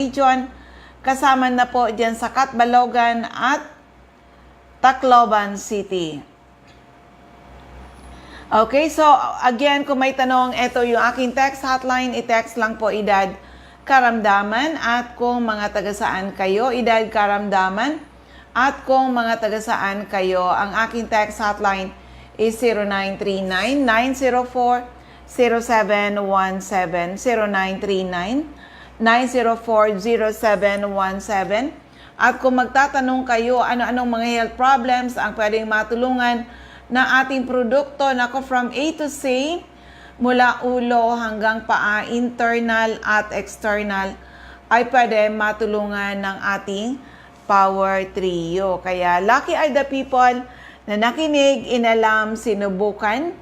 region, kasama na po dyan sa Catbalogan at Tacloban City. Okay, so again, kung may tanong, ito yung aking text hotline, i-text lang po edad karamdaman at kung mga taga-saan kayo, edad karamdaman at kung mga taga-saan kayo, ang aking text hotline is 0939-904-0717, 0939-904-0717. At kung magtatanong kayo ano-anong mga health problems ang pwedeng matulungan ng ating produkto, nako from A to Z, mula ulo hanggang paa, internal at external, ay pwede matulungan ng ating Power Trio. Kaya lucky are the people na nakinig, inalam, sinubukan,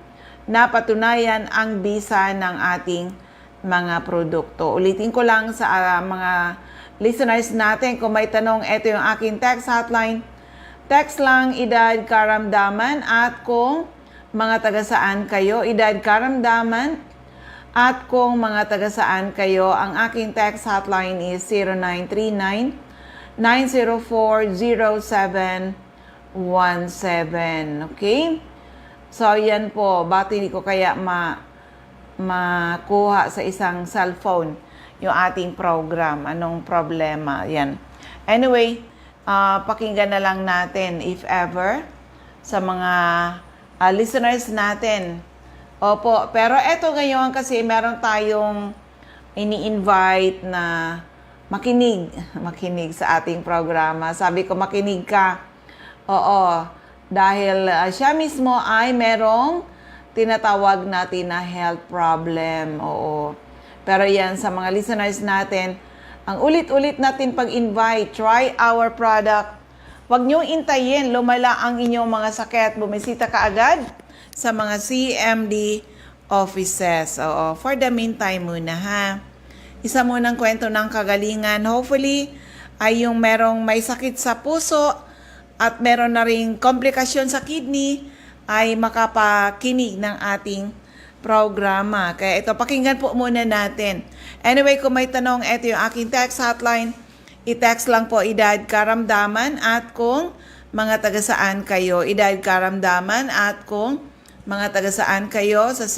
napatunayan ang bisa ng ating mga produkto. Ulitin ko lang sa mga listeners natin, kung may tanong, ito yung aking text hotline. Text lang edad karamdaman at kung mga taga-saan kayo, edad karamdaman at kung mga taga-saan kayo, ang aking text hotline is 0939-904-0717. Okay? So, yan po. Bakit hindi ko kaya makuha sa isang cellphone yung ating program? Anong problema? Yan. Anyway, pakinggan na lang natin if ever sa mga listeners natin. Opo, pero eto ngayon kasi meron tayong ini-invite na makinig sa ating programa. Sabi ko, makinig ka. Oo, dahil siya mismo ay merong tinatawag natin na health problem. Oo. Pero yan, sa mga listeners natin, ang ulit-ulit natin pag-invite, try our product. Huwag niyong intayin, lumala ang inyong mga sakit. Bumisita ka agad sa mga CMD offices. Oo, for the meantime muna ha. Isa munang kwento ng kagalingan. Hopefully, ay yung merong may sakit sa puso at meron na ring komplikasyon sa kidney ay makapakinig ng ating programa. Kaya ito, pakinggan po muna natin. Anyway, kung may tanong, ito yung aking text hotline. I-text lang po edad karamdaman at kung mga taga-saan kayo, edad karamdaman at kung mga taga-saan kayo sa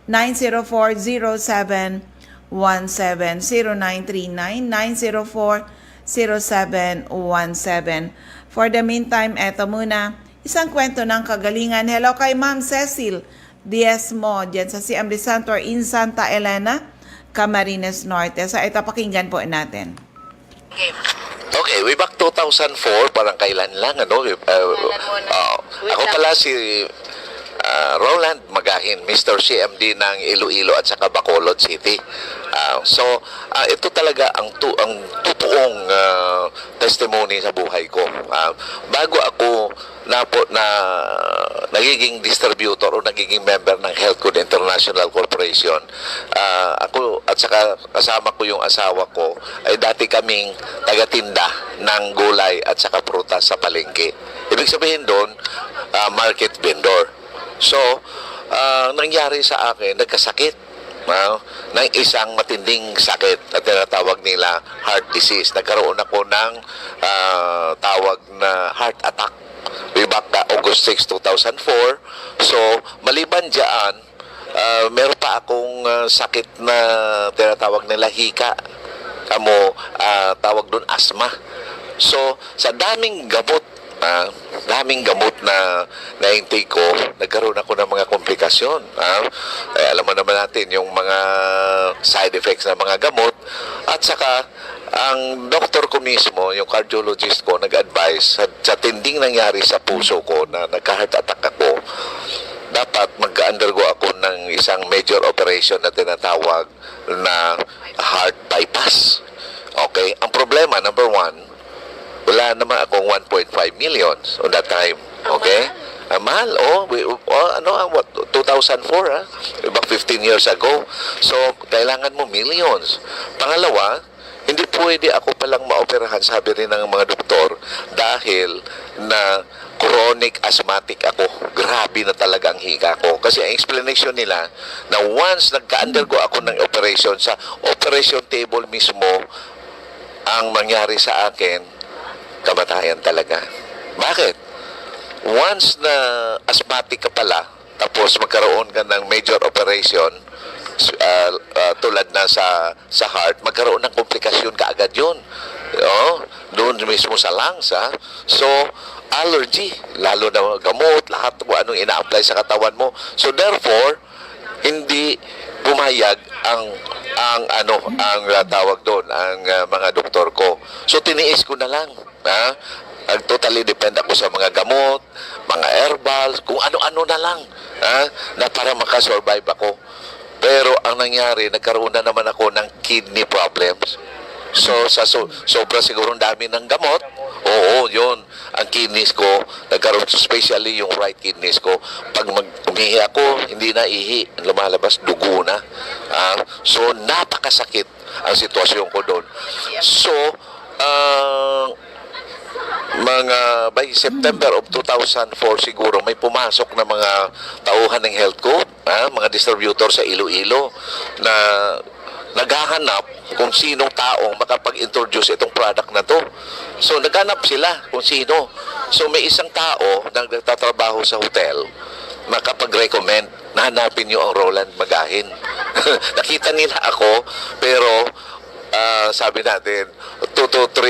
0939-904-0717, 0939-904-0717. For the meantime, eto muna, isang kwento ng kagalingan. Hello kay Ma'am Cecil Diezmo, dyan sa CMD Center in Santa Elena, Camarines Norte. So ito, pakinggan po natin. Okay, way back 2004, parang kailan lang, ano? Ako pala si Roland Magahin, Mr. CMD ng Iloilo at saka Bacolod City. Ito talaga ang totoong testimony sa buhay ko. Bago ako nagiging distributor o nagiging member ng Health Code International Corporation, ako at saka kasama ko yung asawa ko ay dati kaming tagatinda ng gulay at saka prutas sa palengke. Ibig sabihin doon, market vendor. So, nangyari sa akin, nagkasakit ng isang matinding sakit na tinatawag nila heart disease. Nagkaroon ako ng tawag na heart attack way back na August 6, 2004. So, maliban dyan, meron pa akong sakit na tinatawag nila hika. Tawag doon asthma. So, sa daming gamot na na-intake ko, nagkaroon ako ng mga komplikasyon. Alam mo naman natin yung mga side effects ng mga gamot. At saka, ang doktor ko mismo, yung cardiologist ko, nag-advise sa tinding nangyari sa puso ko na nagka-heart attack ako, dapat mag-undergo ako ng isang major operation na tinatawag na heart bypass. Okay? Ang problema, number one, wala naman akong 1.5 million on that time. Okay? Mahal. 2004, about 15 years ago. So, kailangan mo millions. Pangalawa, hindi pwede ako palang maoperahan, sabi rin ng mga doktor, dahil na chronic asthmatic ako. Grabe na talaga ang hika ko. Kasi ang explanation nila na once nagka-undergo ako ng operation, sa operation table mismo, ang mangyari sa akin, kamatayan talaga. Bakit? Once na asthmatic ka pala, tapos magkaroon ka ng major operation, tulad na sa heart, magkaroon ng komplikasyon kaagad yun. Doon mismo sa lungs, ha? So, allergy, lalo na gamot, lahat kung anong ina-apply sa katawan mo. So, therefore, hindi pumayag ang tawag doon, ang mga doktor ko. So, tiniis ko na lang, ha? Totally depend ako sa mga gamot, mga herbals, kung ano-ano na lang, ha? Na para makasurvive ako. Pero ang nangyari, nagkaroon na naman ako ng kidney problems. So, sobra siguro dami ng gamot. Oo, yun. Ang kidneys ko, nagkaroon, especially yung right kidneys ko. Pag umihi ako, hindi na ihi. Lumalabas, dugo na. So, napakasakit ang sitwasyon ko doon. So, by September of 2004 siguro may pumasok na mga tauhan ng health code, mga distributor sa Iloilo na naghahanap kung sinong taong makapag-introduce itong product na to. So naghanap sila kung sino. So may isang tao na nagtatrabaho sa hotel makapag-recommend na hanapin nyo ang Roland Magahin. Nakita nila ako, pero sabi natin,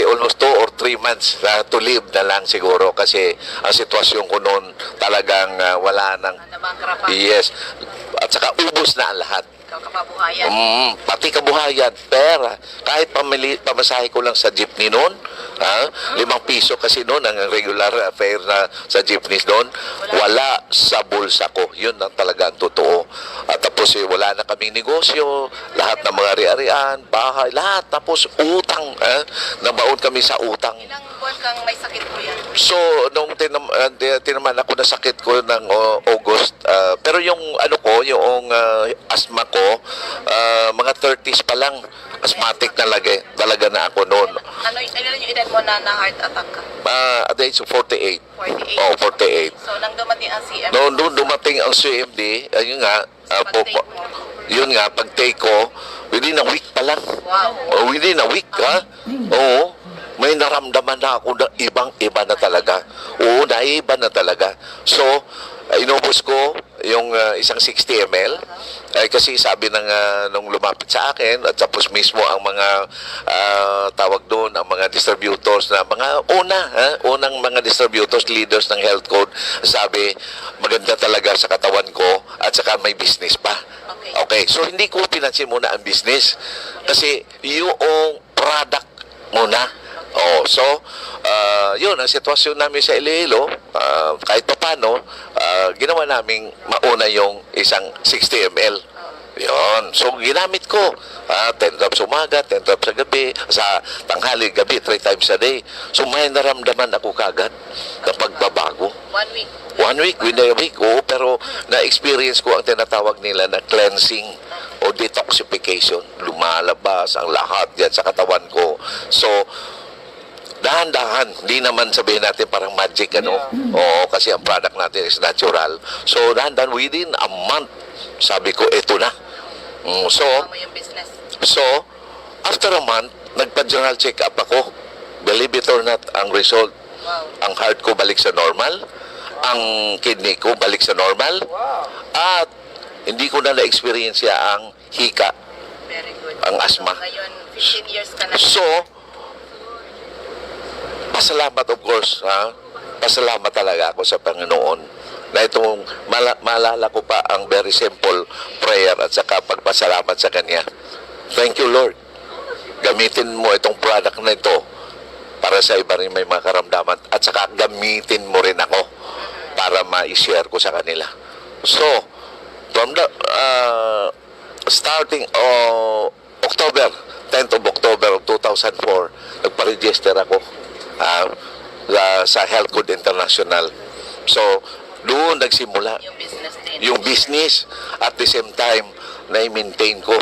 almost 2 or 3 months to live na lang siguro kasi ang sitwasyon ko noon talagang wala nang, yes, at saka ubos na ang lahat. Kapabuhayan. Pati kabuhayan, pera. Kahit pamasahe ko lang sa jeepney noon, 5 piso kasi noon ang regular fare na sa jeepney doon, wala sa bulsa ko. Yun ang talaga ang totoo. At tapos wala na kaming negosyo, lahat ng mga ari-arian, bahay, lahat. Tapos utang, nabaon kami sa utang. Ilang buwan kang may sakit po yan? So, nung tinaman ako na sakit ko ng August, pero yung yung asthma ko, mga 30s pa lang, asthmatic talaga na ako noon. Ano yung edad mo na heart attack ka? At the age of 48. 48? Oh, 48. So, nang dumating ang CMD? Noon dumating ang CMD, ayun nga, pag-take mo? yun nga, pag-take ko, within a week pa lang. Wow. Within a week, ha? Oo. May naramdaman na ako na ibang-iba na talaga. Oo, naiba na talaga. So, inubos ko yung isang 60 ml. Kasi sabi nung lumapit sa akin, at tapos mismo ang mga tawag doon, ang mga distributors na mga unang mga distributors, leaders ng health code, sabi, maganda talaga sa katawan ko at saka may business pa. Okay, so hindi ko pinansin muna ang business kasi yung product muna. So, yun, ang sitwasyon namin sa Iloilo, kahit pa paano, ginawa naming mauna yung isang 60 ml. Yun. So, ginamit ko. 10 drops umaga, 10 drops sa gabi, sa tanghali, gabi, 3 times a day. So, may naramdaman ako kagad na pagbabago. 1 week? 1 week, within a week, pero na-experience ko ang tinatawag nila na cleansing o detoxification. Lumalabas ang lahat yan sa katawan ko. So, dahan-dahan, hindi naman sabihin natin parang magic, Oo, kasi ang product natin is natural. So, dahan-dahan, within a month, sabi ko, eto na. So, Mo yung business? So, after a month, nagpa-general check-up ako. Believe it or not, ang result, ang heart ko balik sa normal, ang kidney ko balik sa normal, at hindi ko na na-experience ang hika, Very good. ang asthma. So, ngayon, 15 years ka na. So, pasalamat of course, pasalamat talaga ako sa Panginoon na itong maalala ko pa ang very simple prayer at saka pagpasalamat sa Kanya. Thank you, Lord. Gamitin mo itong product na ito para sa iba rin may mga karamdaman at saka gamitin mo rin ako para ma-share ko sa kanila. So, from the starting October, 10th of October of 2004, nagpa-register ako sa Health Code International. So, doon nagsimula Yung business din? yung business. At the same time, na-maintain ko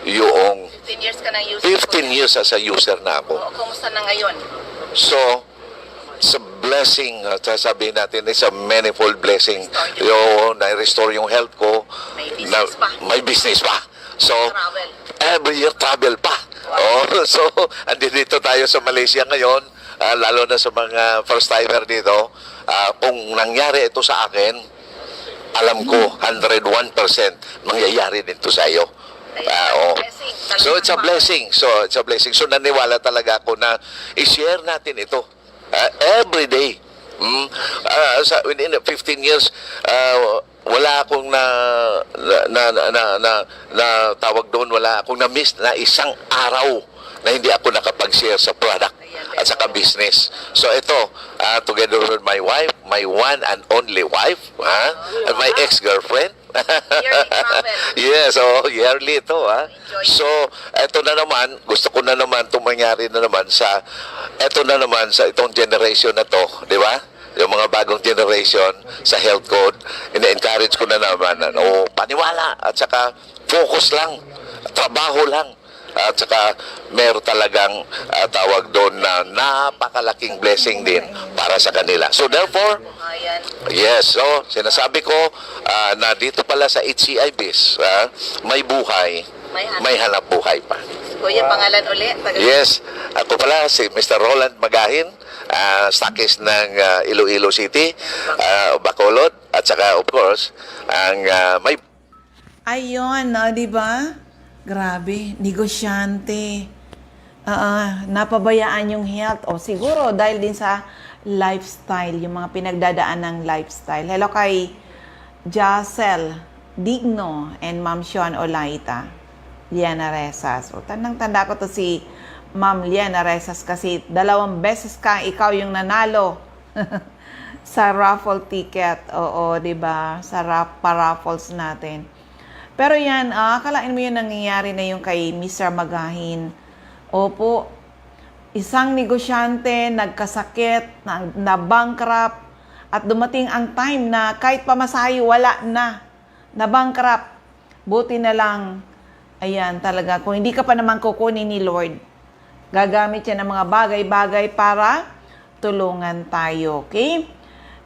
yung 15 years ka nang user 15 years as a user na ako. Kumusta na ngayon? So, it's a blessing. Sasabihin natin, it's a manifold blessing. Yung na-restore yung health ko. May business pa. May business pa. So, Travel. every year travel pa. Oh, so, andito tayo sa Malaysia ngayon, lalo na sa mga first-timer dito. Kung nangyari ito sa akin, alam ko, 101% mangyayari dito sa iyo. Oh. So, it's a blessing. So, naniwala talaga ako na i-share natin ito. Every day. Within 15 years, wala akong na tawag doon, wala akong na-miss na isang araw na hindi ako nakapag-share sa product at saka business. So ito, together with my wife, my one and only wife, and my ex-girlfriend. Yearly travel. Yes, yearly ito. So, ito na naman, gusto ko na naman itong mangyari na naman sa itong generation na to, di ba? Yung mga bagong generation sa health code, ina-encourage ko na naman, paniwala, at saka focus lang, trabaho lang, at saka meron talagang tawag doon na napakalaking blessing din para sa kanila. So therefore, Ayan. yes, so sinasabi ko na dito pala sa HCI-BIS, may buhay, may hanap buhay pa. Kuya, pangalan ulit. Yes, ako pala si Mr. Roland Magahin, stockist ng Iloilo City, Bacolod, at saka of course, ang may... Ayun, di ba? Grabe, negosyante. Napabayaan yung health. O siguro dahil din sa lifestyle, yung mga pinagdadaan ng lifestyle. Hello kay Jacel Digno and Ma'am Sean Olaita. Liana Resas. O, tandang-tanda ko to si Ma'am Liana Resas kasi 2 beses ka ikaw yung nanalo sa raffle ticket. Oo, di ba? Sa pa-raffles natin. Pero yan, akalain mo yun nangyayari na yung kay Mr. Magahin. Opo, isang negosyante, nagkasakit, na-bankrupt, at dumating ang time na kahit pamasahe, wala na. Na-bankrupt. Buti na lang, ayan talaga, kung hindi ka pa naman kukunin ni Lord, gagamit yan ng mga bagay-bagay para tulungan tayo, okay?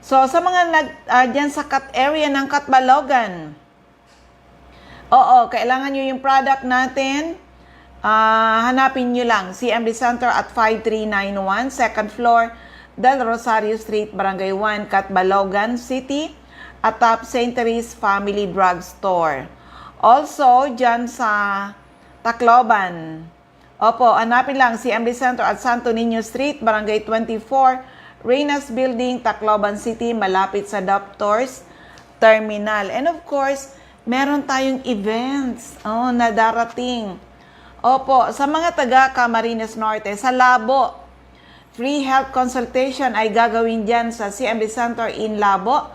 So, sa mga dyan sa cut area ng Catbalogan, oo, kailangan nyo yung product natin. Hanapin nyo lang. CMD Center at 5391, second floor, Del Rosario Street, Barangay 1, Catbalogan City, atop St. Therese Family Drug Store. Also, dyan sa Tacloban. Opo, hanapin lang CMD Center at Santo Niño Street, Barangay 24, Reynas Building, Tacloban City, malapit sa Doctors Terminal. And of course, meron tayong events na darating. Opo, sa mga taga Camarines Norte, sa Labo, free health consultation ay gagawin dyan sa CMB Center in Labo,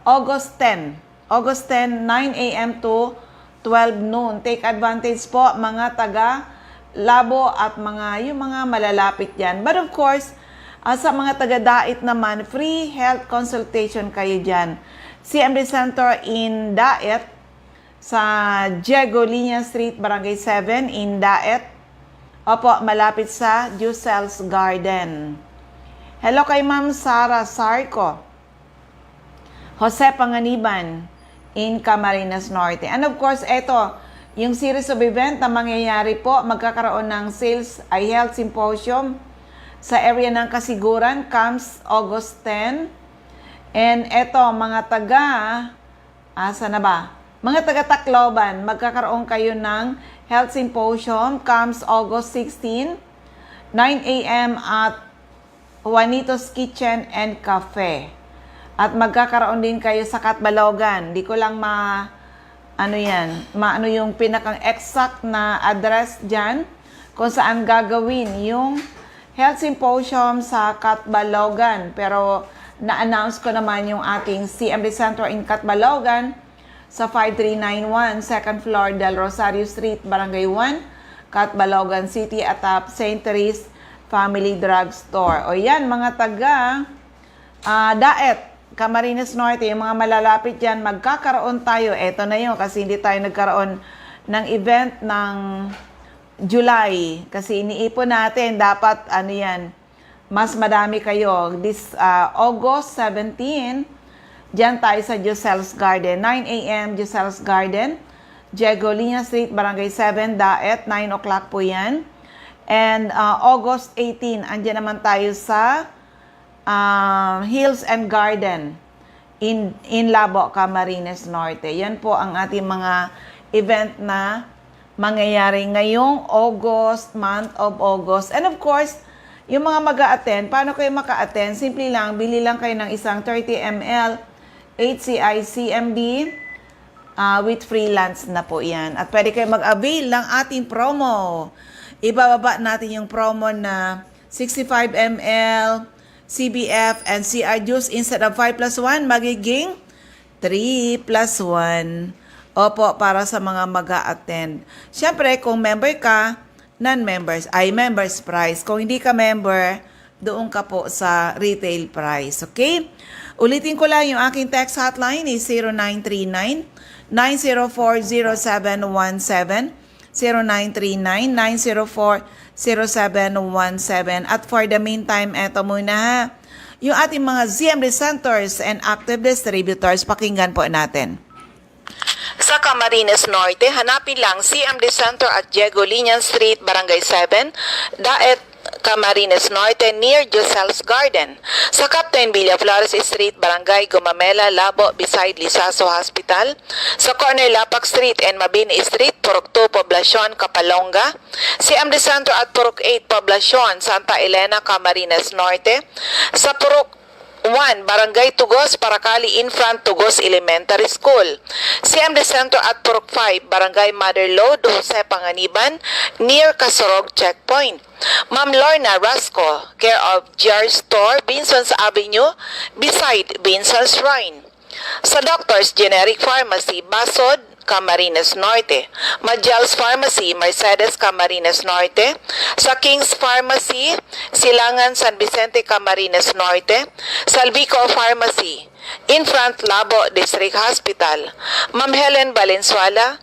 August 10, 9 a.m. to 12 noon. Take advantage po mga taga Labo at yung mga malalapit dyan. But of course, sa mga taga Dait naman, free health consultation kayo dyan. CMB Center in Dait, sa Diego Linya Street, Barangay 7, in Daet. Opo, malapit sa Jusel's Garden. Hello kay Ma'am Sara Sarco. Jose Panganiban, in Camarines Norte. And of course, ito, yung series of event na mangyayari po, magkakaroon ng Sales ay Health Symposium sa area ng Kasiguran, comes August 10. And ito, mga taga, asa na ba? Mga taga-Tacloban, magkakaroon kayo ng Health Symposium, comes August 16, 9 a.m. at Juanito's Kitchen and Cafe. At magkakaroon din kayo sa Catbalogan. Di ko lang maano yung pinakang exact na address dyan kung saan gagawin yung Health Symposium sa Catbalogan. Pero na-announce ko naman yung ating CMD Center in Catbalogan sa 5391, second floor, Del Rosario Street, Barangay 1, Catbalogan City, atop St. Therese Family Drug Store. O yan, mga taga Daet, Camarines Norte, yung mga malalapit dyan, magkakaroon tayo. Eto na yun, kasi hindi tayo nagkaroon ng event ng July. Kasi iniipon natin, dapat, mas madami kayo. This August 17, diyan tayo sa Josel's Garden. 9 a.m. Josel's Garden. Diego Liña Street, Barangay 7, Daet. 9 o'clock po yan. And August 18, andyan naman tayo sa Hills and Garden in Labo, Camarines Norte. Yan po ang ating mga event na mangyayari ngayong August, month of August. And of course, yung mga mag-a-attend, paano kayo maka-attend? Simple lang, bili lang kayo ng isang 30 ml HCI CMB with freelance na po yan. At pwede kayo mag-avail ng ating promo. Ibababa natin yung promo na 65 ml CBF and CR juice instead of 5 plus 1, magiging 3 plus 1. Opo, para sa mga mag-a-attend. Siyempre, kung member ka, non-members, ay members price. Kung hindi ka member, doon ka po sa retail price. Okay? Ulitin ko lang, yung aking text hotline is 0939-904-0717, 0939-904-0717. At for the meantime, eto muna ha. Yung ating mga ZMD centers and active distributors, pakinggan po natin. Sa Camarines Norte, hanapin lang CMD Center at Diego Liña Street, Barangay 7, Daet, Camarines Norte near Josel's Garden. Sa Captain Villaflores Street, Barangay Gumamela, Labo, beside Lisaso Hospital. Sa corner Lapak Street and Mabini Street, Purok 2, Poblacion, Kapalonga. CMD Center at Purok 8, Poblacion, Santa Elena, Camarines Norte. Sa Purok 1, Barangay Tugos, Paracali in front Tugos Elementary School. CMD Center at Purok 5, Barangay Mother Lode, Jose Panganiban, near Kasorog Checkpoint. Ma'am Lorna Rasco, care of GR Store, Binson's Avenue, beside Binson's Shrine. Sa Doctor's Generic Pharmacy, Basod, Camarines Norte. Majals Pharmacy, Mercedes, Camarines Norte. Sa King's Pharmacy, Silangan, San Vicente, Camarines Norte. Salvico Pharmacy, in front Labo District Hospital. Ma'am Helen Valenzuela,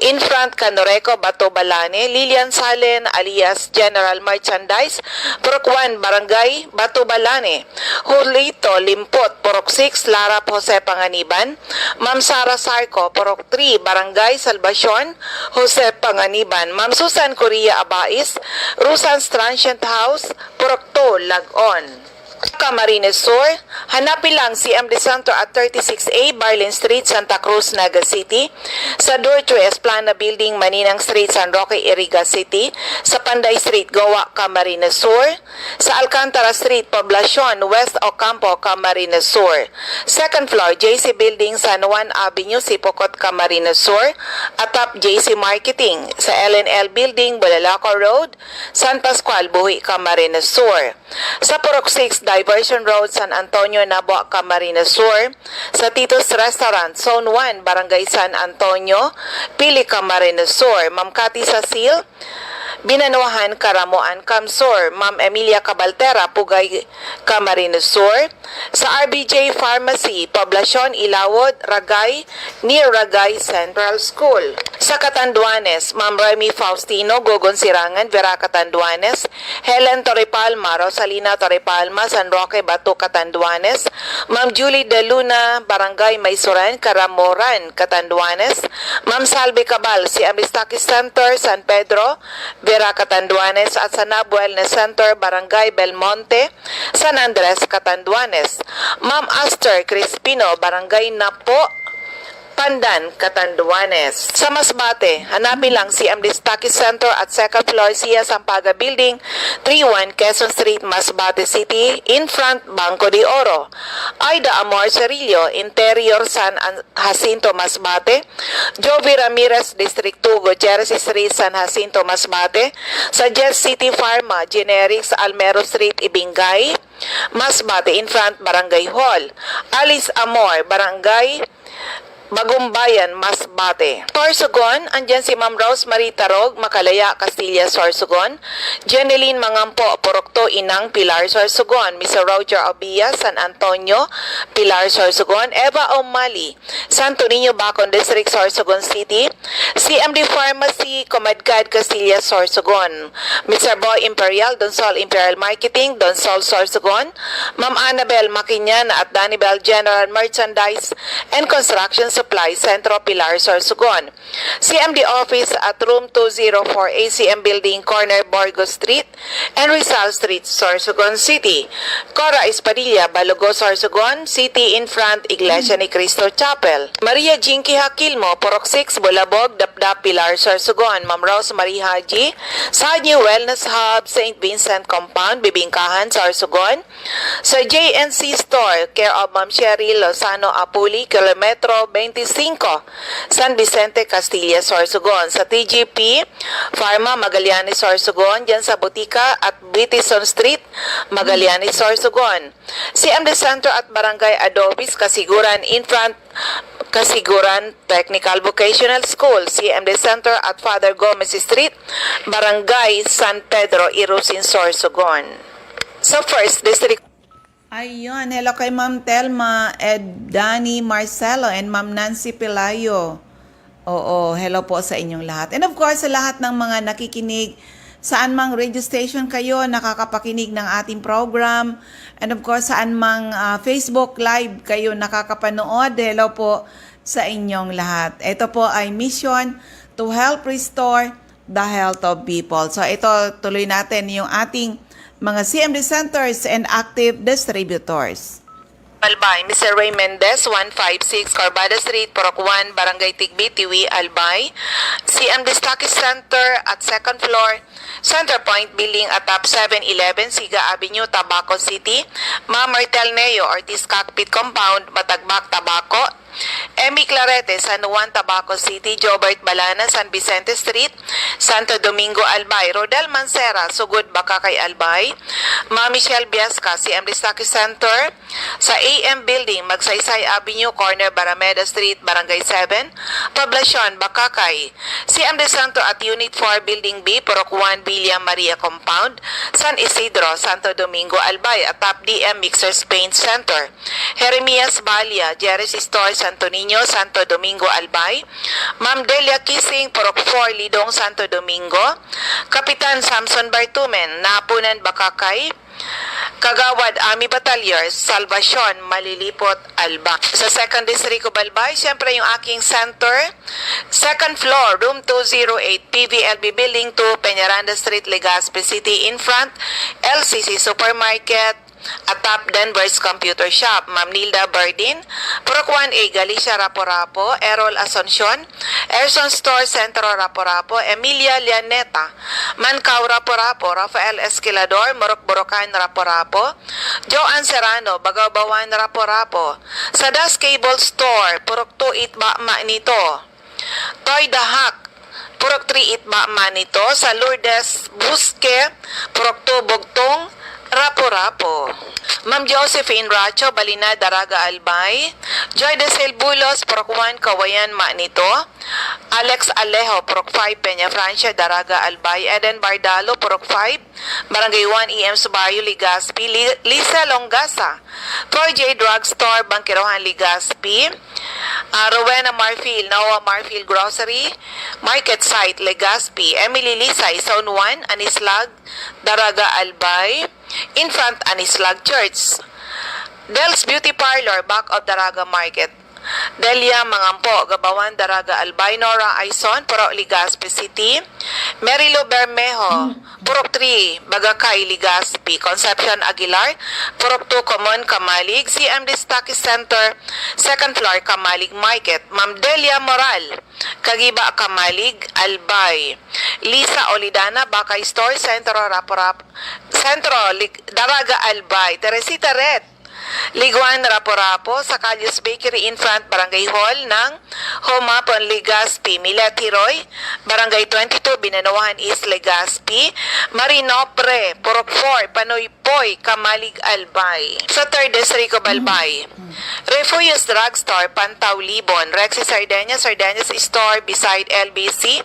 in front Canoreco, Bato Balane. Lilian Salen alias General Merchandise, Purok 1, Barangay Bato Balane. Julito Limpot, Purok 6, Lara Jose Panganiban. Ma'am Sara Sarco, Purok 3, Barangay Salvacion, Jose Panganiban. Ma'am Susan Correa Abais, Rusans Transient House, Purok 2, Lagon. Camarines Sur, hanapin lang CMD Center at 36A, Barlin Street, Santa Cruz, Naga City. Sa Dorchester Esplana Building, Maninang Street, San Roque, Iriga City. Sa Panday Street, Goa, Camarines Sur. Sa Alcantara Street, Poblacion, West Ocampo, Camarines Sur. Second floor, JC Building, San Juan Avenue, Sipocot, Camarines Sur. Atap JC Marketing. Sa LNL Building, Bulalaco Road, San Pascual, Buhi, Camarines Sur. Sa Purok 6, Diversion Road, San Antonio, Nabo, Camarines Sur. Sa Tito's Restaurant, Zone 1, Barangay San Antonio, Pili, Camarines Sur. Ma'am Cathy Sasil, Binanuhan, Karamuan, Camsur. Ma'am Emilia Cabaltera, Pugay, Camarines Sur. Sa RBJ Pharmacy, Poblacion, Ilawod, Ragay, near Ragay Central School. Sa Catanduanes, Ma'am Remy Faustino, Gogon Sirangan, Vera Catanduanes. Helen Torrepalma, Rosalina Torrepalma, San Roque, Bato, Catanduanes. Ma'am Julie De Luna, Barangay Maysuran, Caramoran, Catanduanes. Ma'am Salve Cabal, si Amistaki Center, San Pedro, Vera Catanduanes. At sa Nab Wellness Center, Barangay Belmonte, San Andres, Catanduanes. Ma'am Aster Crispino, Barangay Napo, Pandan, Catanduanes. Sa Masbate, hanapin lang si CMD Stocky Center at second floor Sia Sampaga Building, 31 Quezon Street, Masbate City, in front Banco de Oro. Aida Amor Cerillo, Interior San Jacinto, Masbate. Jovi Ramirez, District 2, Gutierrez Street, San Jacinto, Masbate. Sa Jet City Pharma, Generics, Almero Street, Ibingay, Masbate, in front Barangay Hall. Alice Amor, Barangay Bagumbayan, Masbate. Sorsogon, andyan si Ma'am Rosemary Tarog, Makalaya, Castilla, Sorsogon. Jeneline Mangampo, Porokto, Inang, Pilar, Sorsogon. Mr. Roger Obia, San Antonio, Pilar, Sorsogon. Eva O'Malley, Santo Niño, Bacon District, Sorsogon City. CMD Pharmacy, Comadgad, Castilla, Sorsogon. Mr. Boy Imperial, Donsol Imperial Marketing, Donsol, Sorsogon. Ma'am Annabel Makinyan at Danibel General Merchandise and Construction Supply, Centro Pilar, Sorsogon. CMD Office at Room 204 ACM Building, Corner Borgo Street and Rizal Street, Sorsogon City. Cora Espadilla, Balogo, Sorsogon City, in front Iglesia ni Cristo Chapel. Maria Jinky Hakilmo, Porok 6, Bulabog, Dapdap, Pilar, Sorsogon. Ma'am Rose Marie Haji, sa New Wellness Hub, St. Vincent Compound, Bibingkahan, Sorsogon. Sa JNC Store, care of Ma'am Sherry Lozano Apuli, Kilometro 25, San Vicente, Castilla, Sorsogon. Sa TGP Pharma, Magallanes, Sorsogon, dyan sa Butika at Bitison Street, Magallanes, Sorsogon. CMD Center at Barangay Adobis, Kasiguran, in front Kasiguran Technical Vocational School. CMD Center at Father Gomez Street, Barangay San Pedro, Irusin, Sorsogon. Sa First District. Ayun, hello kay Ma'am Telma, Ed Danny Marcelo, and Ma'am Nancy Pelayo. Oo, hello po sa inyong lahat. And of course, sa lahat ng mga nakikinig, saan mang radio station kayo, nakakapakinig ng ating program. And of course, saan mang Facebook Live kayo nakakapanood, hello po sa inyong lahat. Ito po ay mission to help restore the health of people. So ito, tuloy natin yung ating mga CMD centers and active distributors. Albay, Mr. Ray Mendez, 156 Corbada Street, Porok 1, Barangay Tigbi, Tiwi, Albay. CMD Stockist Center at second floor, Center Point Building at top 711, Siga Avenue, Tabaco City. Ma'am Martel Neo, Ortiz Cockpit Compound, Matagbak, Tabaco. Emmy Clarete, San Juan, Tabaco City. Jobert Balana, San Vicente Street, Santo Domingo, Albay. Rodel Mancera, Sugod, Bakakay, Albay. Ma'am Michelle Biasca, CMD Stockist Center sa AM Building, Magsaysay Avenue, Corner Barameda Street, Barangay 7, Poblacion, Bakakay. CMD Center at Unit 4 Building B, Porok 1, Villa Maria Compound, San Isidro, Santo Domingo, Albay. At Top DM Mixers Paint Center. Jeremias Balia, Jerry's Store, Santo Niño, Santo Domingo, Albay. Ma'am Delia Kissing, Porok 4, Lidong, Santo Domingo. Kapitan Samson Bartumen, Napunan, Bakakay. Kagawad Army Batalyon, Salvacion, Malilipot, Alba. Sa Second District of Albay, siyempre yung aking center, second floor, room 208, PVLB Building 2, Peñaranda Street, Legazpi City, in front, LCC Supermarket, at Top Denver's Computer Shop. Ma'am Nilda Bardin, Porok 1A, Galicia, Rapo-Rapo. Errol Asuncion, Erson Store, Centro, Rapo-Rapo. Emilia Lianeta, Mancao, Rapo-Rapo. Rafael Esquilador, Morok-Borocan, Rapo-Rapo. Joanne Serrano, Bagaw-Bawan, Rapo-Rapo. Sadas Cable Store, Porok 2 Itbama nito. Toy Dahak, Porok 3 Itbama nito. Sa Lourdes Busque, Porok 2 Bugtong, Rapo-Rapo. Ma'am Josephine Racho, Balina, Daraga, Albay. Joy de Silbulos, Porok 1, Kawayan, Manito. Alex Alejo, Porok 5, Peña Francia, Daraga, Albay. Eden Bardalo, Porok 5, Barangay 1, EM Subayo, Legazpi. Lisa Longasa, Troy J. Drugstore, Bangkirohan, Legazpi. Rowena Marfil, Noah Marfil Grocery, Market Site, Legazpi. Emily Lisay, Zone 1, Anislag, Daraga, Albay. In front, Anislag Church. Del's Beauty Parlor, back of Daraga Market. Delia Mangampo, Gabawan, Daraga, Albay. Nora Aison, Porok, Legazpi City. Merilo Bermejo, Porok 3, Bagakay, Legazpi. Concepcion Aguilar, Porok 2, Common, Kamalig. CMD Stockist Center, second floor, Kamalig Market. Ma'am Delia Moral, Kagiba, Kamalig, Albay. Lisa Olidana, Bakay Store, Centro, Raporap, Centro, Daraga, Albay. Teresita Red, Liguan Rapo-Rapo sa Calyos Bakery in front Barangay Hall ng Homapon, Legazpi, Mileti Roy, Barangay 22, Binanawahan East, Legazpi, Marinopre, Purok 4, Panoy Poy, Kamalig, Albay. Sa 3rd District of Albay, Refuyos Drugstore, Pantaw, Libon, Rexy Sardeñas Store beside LBC,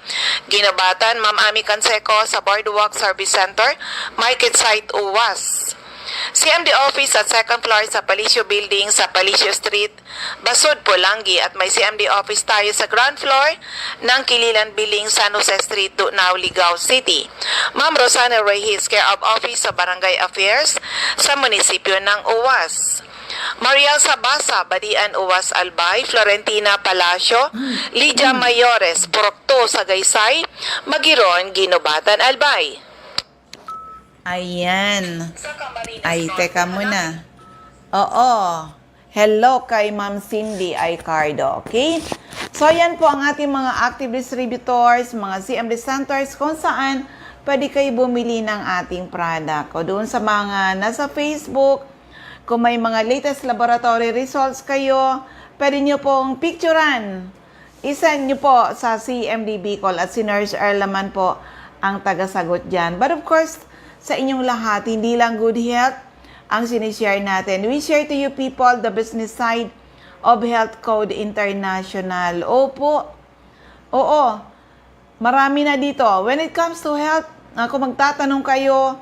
Ginabatan, Ma'am Ami Canseco sa Boardwalk Service Center, Market Site, Uwas. CMD office at 2nd floor sa Palicio Building sa Palicio Street, Basud, Pulangi, at may CMD office tayo sa ground floor ng Kililan Building, San Jose Street, Dunao, Ligao City. Ma'am Rosana Reyes, care of office sa Barangay Affairs sa munisipyo ng Uwas. Mariel Sabasa, Badian, Uwas, Albay, Florentina Palacio, Lydia Mayores, Purokto, Sagaysay, Magiron, Ginobatan, Albay. Ayan. Ay, teka muna. Oo. Hello kay Ma'am Cindy Aicardo. Okay? So, yan po ang ating mga active distributors, mga CMD centers kung saan pwede kayo bumili ng ating product. O doon sa mga nasa Facebook, kung may mga latest laboratory results kayo, pwede nyo pong picturean. I-send nyo po sa CMD Bicol at si Nurse Erlaman po ang tagasagot dyan. But of course, sa inyong lahat, hindi lang good health ang sinishare natin. We share to you people the business side of Health Code International. Opo. Oo. Marami na dito. When it comes to health, kung magtatanong kayo,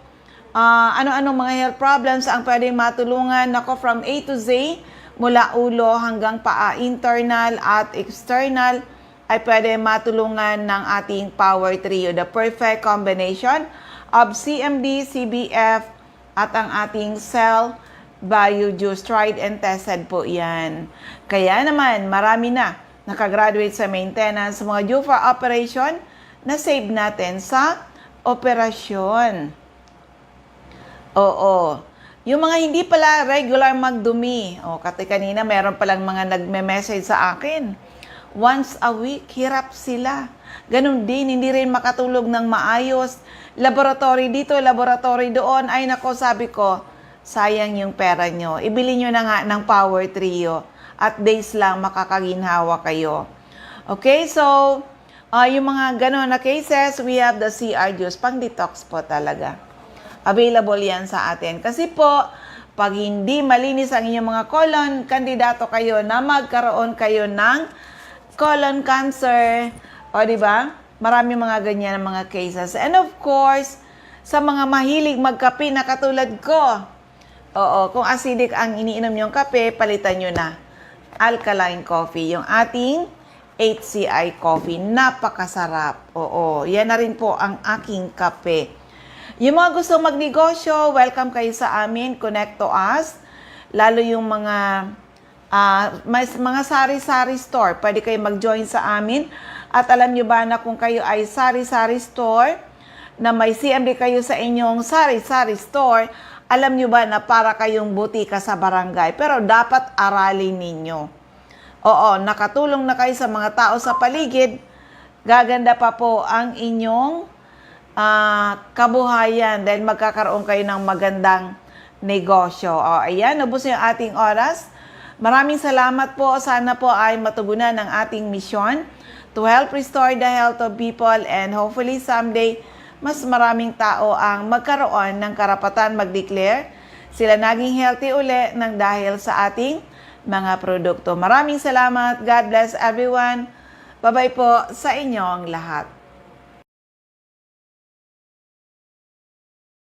ano-ano mga health problems ang pwedeng matulungan, nako from A to Z, mula ulo hanggang paa, internal at external, ay pwede matulungan ng ating Power Trio. The perfect combination of CMD, CBF, at ang ating Cell Bio Juice. Tried and tested po yan. Kaya naman, marami na nakagraduate sa maintenance, mga due for operation, na save natin sa operasyon. Oo. Yung mga hindi pala regular magdumi. Kasi kanina meron palang mga nagme-message sa akin. Once a week, hirap sila. Ganun din, hindi rin makatulog ng maayos. Laboratory dito, laboratory doon. Ay nako, sabi ko, sayang yung pera nyo. Ibili nyo na nga ng Power Trio. At days lang makakaginhawa kayo. Okay, so, yung mga ganun na cases, we have the CR juice. Pang detox po talaga. Available yan sa atin. Kasi po, pag hindi malinis ang inyong mga colon, kandidato kayo na magkaroon kayo ng colon cancer. O, di ba? Marami mga ganyan mga cases. And of course, sa mga mahilig magkape na katulad ko, kung acidic ang iniinom yung kape, palitan nyo na. Alkaline coffee, yung ating HCI coffee. Napakasarap. Yan na rin po ang aking kape. Yung mga gustong magnegosyo, welcome kayo sa amin. Connect to us. Lalo yung mga mga sari-sari store, pwede kayo mag-join sa amin. At alam nyo ba na kung kayo ay sari-sari store, na may CMD kayo sa inyong sari-sari store, alam nyo ba na para kayong butika sa barangay? Pero dapat aralin ninyo. Nakatulong na kayo sa mga tao sa paligid, gaganda pa po ang inyong kabuhayan dahil magkakaroon kayo ng magandang negosyo. Ayan, ubos yung ating oras. Maraming salamat po. Sana po ay matugunan ang ating misyon to help restore the health of people, and hopefully someday mas maraming tao ang magkaroon ng karapatan mag-declare sila naging healthy uli ng dahil sa ating mga produkto. Maraming salamat. God bless everyone. Bye-bye po sa inyong lahat.